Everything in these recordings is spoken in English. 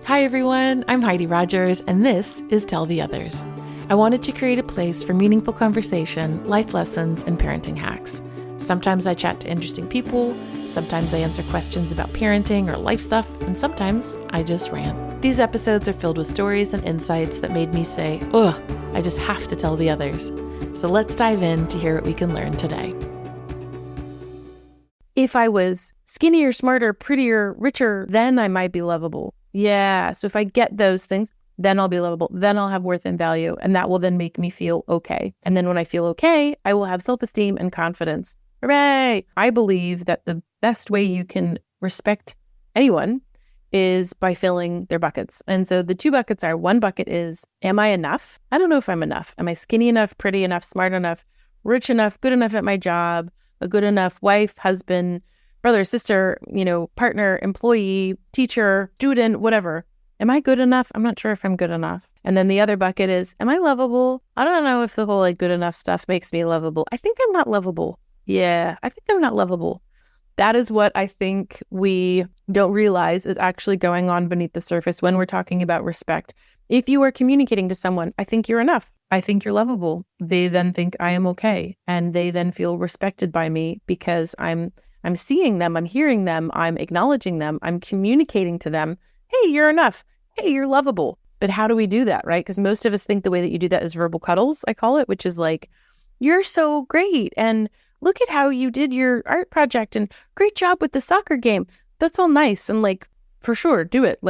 Hi everyone, I'm Heidi Rogers, and this is Tell the Others. I wanted to create a place for meaningful conversation, life lessons, and parenting hacks. Sometimes I chat to interesting people, sometimes I answer questions about parenting or life stuff, and sometimes I just rant. These episodes are filled with stories and insights that made me say, ugh, I just have to tell the others. So let's dive in to hear what we can learn today. If I was skinnier, smarter, prettier, richer, then I might be lovable. Yeah, so if I get those things, then I'll be lovable. Then I'll have worth and value, and that will then make me feel okay. And then when I feel okay, I will have self-esteem and confidence. Hooray! I believe that the best way you can respect anyone is by filling their buckets. And so the two buckets are, one bucket is, am I enough? I don't know if I'm enough. Am I skinny enough, pretty enough, smart enough, rich enough, good enough at my job, a good enough wife, husband, brother, sister, partner, employee, teacher, student, whatever. Am I good enough? I'm not sure if I'm good enough. And then the other bucket is, am I lovable? I don't know if the whole good enough stuff makes me lovable. I think I'm not lovable. Yeah, I think I'm not lovable. That is what I think we don't realize is actually going on beneath the surface when we're talking about respect. If you are communicating to someone, I think you're enough. I think you're lovable. They then think I am okay. And they then feel respected by me because I'm seeing them, I'm hearing them, I'm acknowledging them, I'm communicating to them, hey, you're enough. Hey, you're lovable. But how do we do that, right? Because most of us think the way that you do that is verbal cuddles, I call it, which is like, you're so great. And look at how you did your art project and great job with the soccer game. That's all nice. And for sure, do it.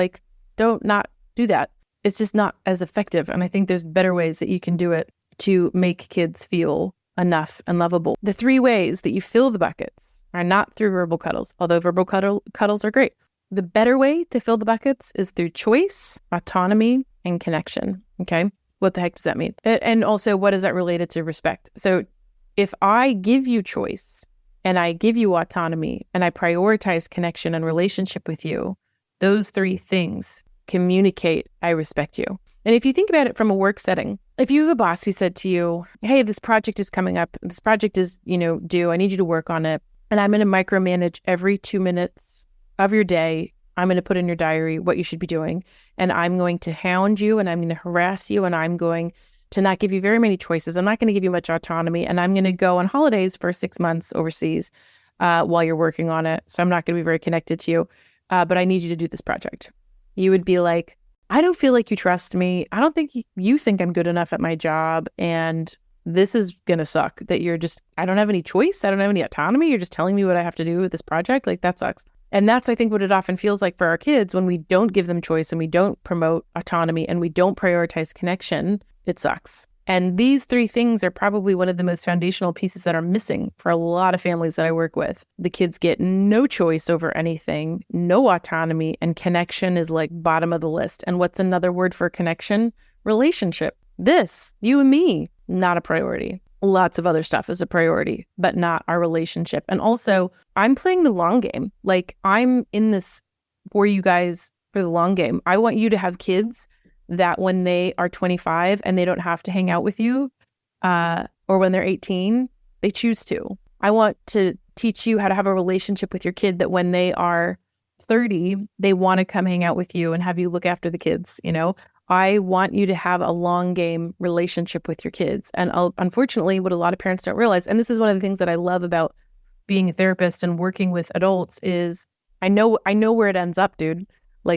Don't not do that. It's just not as effective. And I think there's better ways that you can do it to make kids feel enough and lovable. The three ways that you fill the buckets are not through verbal cuddles, although verbal cuddles are great. The better way to fill the buckets is through choice, autonomy, and connection. Okay? What the heck does that mean? And also, what is that related to respect? So if I give you choice and I give you autonomy and I prioritize connection and relationship with you, those three things communicate I respect you. And if you think about it from a work setting, if you have a boss who said to you, hey, this project is coming up, this project is, due, I need you to work on it, and I'm going to micromanage every 2 minutes of your day. I'm going to put in your diary what you should be doing, and I'm going to hound you, and I'm going to harass you, and I'm going to not give you very many choices. I'm not going to give you much autonomy, and I'm going to go on holidays for 6 months overseas while you're working on it. So I'm not going to be very connected to you, but I need you to do this project. You would be like, I don't feel like you trust me. I don't think you think I'm good enough at my job. And this is going to suck that I don't have any choice. I don't have any autonomy. You're just telling me what I have to do with this project. That sucks. And that's, I think, what it often feels like for our kids when we don't give them choice and we don't promote autonomy and we don't prioritize connection. It sucks. And these three things are probably one of the most foundational pieces that are missing for a lot of families that I work with. The kids get no choice over anything, no autonomy, and connection is bottom of the list. And what's another word for connection? Relationship. This, you and me, not a priority. Lots of other stuff is a priority, but not our relationship. And also, I'm playing the long game. I'm in this for you guys for the long game. I want you to have kids that when they are 25 and they don't have to hang out with you, or when they're 18, they choose to. I want to teach you how to have a relationship with your kid that when they are 30, they want to come hang out with you and have you look after the kids, I want you to have a long game relationship with your kids. And unfortunately, what a lot of parents don't realize, and this is one of the things that I love about being a therapist and working with adults, is I know where it ends up, dude.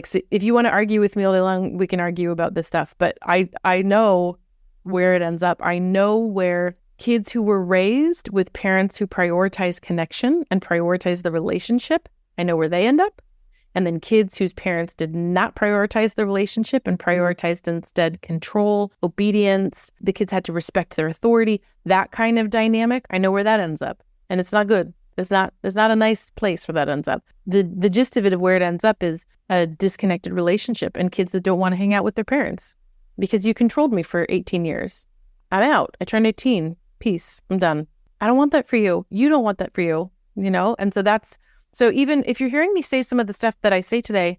So if you want to argue with me all day long, we can argue about this stuff. But I know where it ends up. I know where kids who were raised with parents who prioritize connection and prioritize the relationship, I know where they end up. And then kids whose parents did not prioritize the relationship and prioritized instead control, obedience, the kids had to respect their authority, that kind of dynamic, I know where that ends up. And it's not good. There's not a nice place where that ends up. The gist of it, of where it ends up, is a disconnected relationship and kids that don't want to hang out with their parents because you controlled me for 18 years. I'm out. I turned 18. Peace. I'm done. I don't want that for you. You don't want that for you, And so even if you're hearing me say some of the stuff that I say today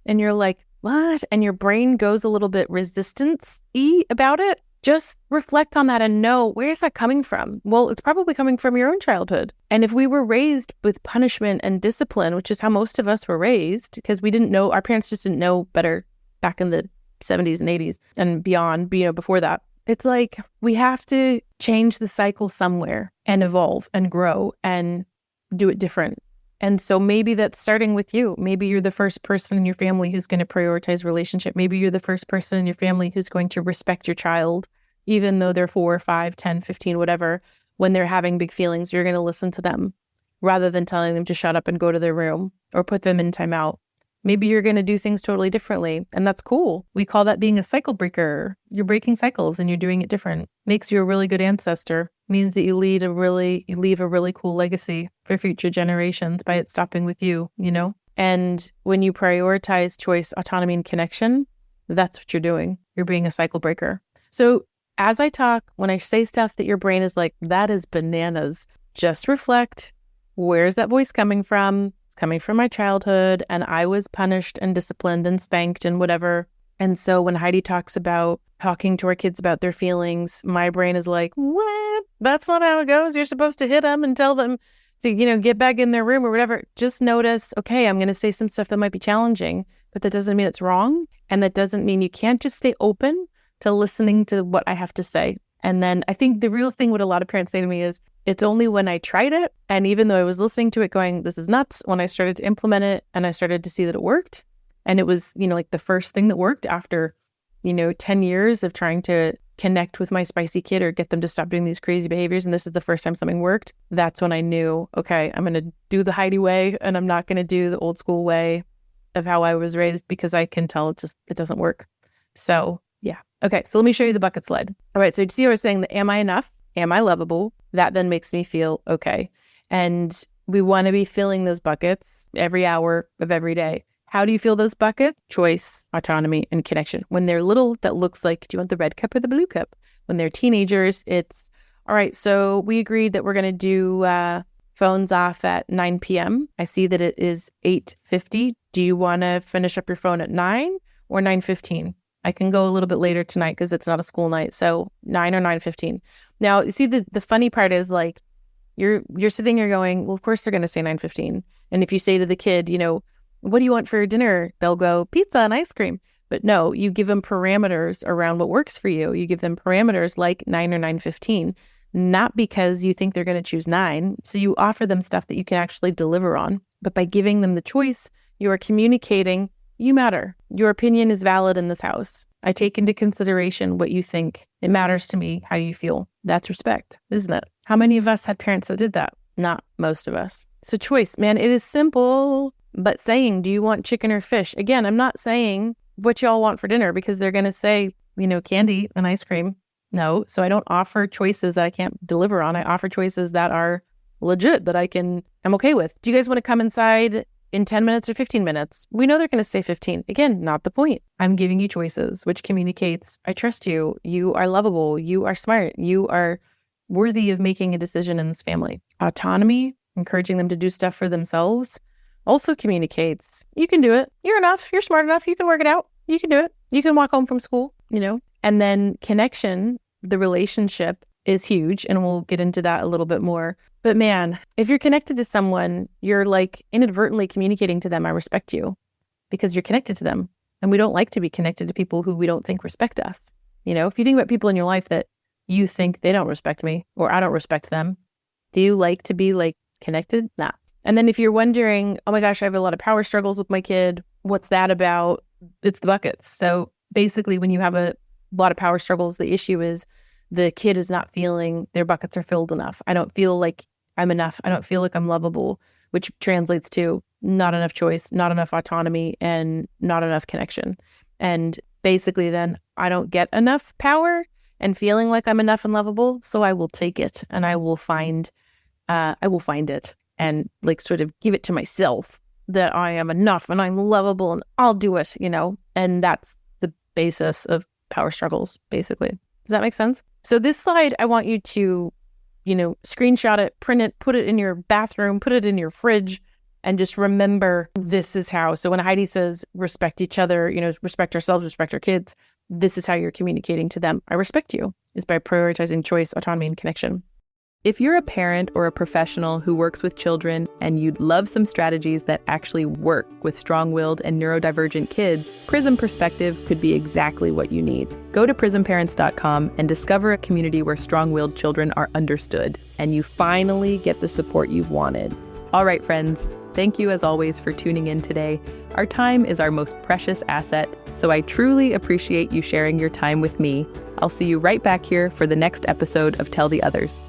and you're like, what? And your brain goes a little bit resistance-y about it, just reflect on that and know, where is that coming from? Well, it's probably coming from your own childhood. And if we were raised with punishment and discipline, which is how most of us were raised, because we didn't know, our parents just didn't know better back in the 70s and 80s and beyond, before that. It's like we have to change the cycle somewhere and evolve and grow and do it different. And so maybe that's starting with you. Maybe you're the first person in your family who's going to prioritize relationship. Maybe you're the first person in your family who's going to respect your child, even though they're 4, 5, 10, 15, whatever. When they're having big feelings, you're going to listen to them rather than telling them to shut up and go to their room or put them in timeout. Maybe you're going to do things totally differently, and that's cool. We call that being a cycle breaker. You're breaking cycles and you're doing it different. Makes you a really good ancestor. Means that you leave a really cool legacy for future generations by it stopping with you, And when you prioritize choice, autonomy, and connection, that's what you're doing. You're being a cycle breaker. So as I talk, when I say stuff that your brain is like, that is bananas, just reflect, where's that voice coming from? It's coming from my childhood, and I was punished and disciplined and spanked and whatever. And so when Heidi talks about talking to our kids about their feelings, my brain is like, what? That's not how it goes. You're supposed to hit them and tell them to, get back in their room or whatever. Just notice, okay, I'm going to say some stuff that might be challenging, but that doesn't mean it's wrong. And that doesn't mean you can't just stay open to listening to what I have to say. And then I think the real thing what a lot of parents say to me is, it's only when I tried it, and even though I was listening to it going, this is nuts, when I started to implement it and I started to see that it worked. And it was, like the first thing that worked after, 10 years of trying to connect with my spicy kid or get them to stop doing these crazy behaviors. And this is the first time something worked. That's when I knew, okay, I'm going to do the Heidi way, and I'm not going to do the old school way of how I was raised, because I can tell it doesn't work. So yeah. Okay. So let me show you the bucket slide. All right. So you see, I was saying that, am I enough? Am I lovable? That then makes me feel okay. And we want to be filling those buckets every hour of every day. How do you fill those buckets? Choice, autonomy, and connection. When they're little, that looks like, do you want the red cup or the blue cup? When they're teenagers, it's, all right, so we agreed that we're going to do phones off at 9 p.m. I see that it is 8:50. Do you want to finish up your phone at 9 or 9:15? I can go a little bit later tonight because it's not a school night. So 9 or 9:15. Now, you see, the funny part is like, you're sitting here going, well, of course they're going to say 9:15. And if you say to the kid, what do you want for dinner? They'll go pizza and ice cream. But no, you give them parameters around what works for you. You give them parameters like 9 or 9:15, not because you think they're going to choose 9. So you offer them stuff that you can actually deliver on. But by giving them the choice, you are communicating, you matter. Your opinion is valid in this house. I take into consideration what you think. It matters to me how you feel. That's respect, isn't it? How many of us had parents that did that? Not most of us. So choice, man, it is simple. But saying, do you want chicken or fish? Again, I'm not saying what y'all want for dinner, because they're going to say, candy and ice cream. No. So I don't offer choices that I can't deliver on. I offer choices that are legit, that I'm okay with. Do you guys want to come inside in 10 minutes or 15 minutes? We know they're going to say 15. Again, not the point. I'm giving you choices, which communicates, I trust you. You are lovable. You are smart. You are worthy of making a decision in this family. Autonomy, encouraging them to do stuff for themselves, also communicates, you can do it. You're enough. You're smart enough. You can work it out. You can do it. You can walk home from school, And then connection, the relationship is huge. And we'll get into that a little bit more. But man, if you're connected to someone, you're like inadvertently communicating to them, I respect you, because you're connected to them. And we don't like to be connected to people who we don't think respect us. If you think about people in your life that you think they don't respect me or I don't respect them, do you like to be like connected? Nah. And then if you're wondering, oh my gosh, I have a lot of power struggles with my kid, what's that about? It's the buckets. So basically, when you have a lot of power struggles, the issue is the kid is not feeling their buckets are filled enough. I don't feel like I'm enough. I don't feel like I'm lovable, which translates to not enough choice, not enough autonomy, and not enough connection. And basically then I don't get enough power and feeling like I'm enough and lovable. So I will take it and I will find it. And like sort of give it to myself that I am enough and I'm lovable and I'll do it, and that's the basis of power struggles, basically. Does that make sense? So this slide, I want you to, screenshot it, print it, put it in your bathroom, put it in your fridge, and just remember this is how. So when Heidi says respect each other, respect ourselves, respect our kids, this is how you're communicating to them. I respect you, is by prioritizing choice, autonomy, and connection. If you're a parent or a professional who works with children and you'd love some strategies that actually work with strong-willed and neurodivergent kids, Prism Perspective could be exactly what you need. Go to prismparents.com and discover a community where strong-willed children are understood, and you finally get the support you've wanted. All right, friends, thank you as always for tuning in today. Our time is our most precious asset, so I truly appreciate you sharing your time with me. I'll see you right back here for the next episode of Tell the Others.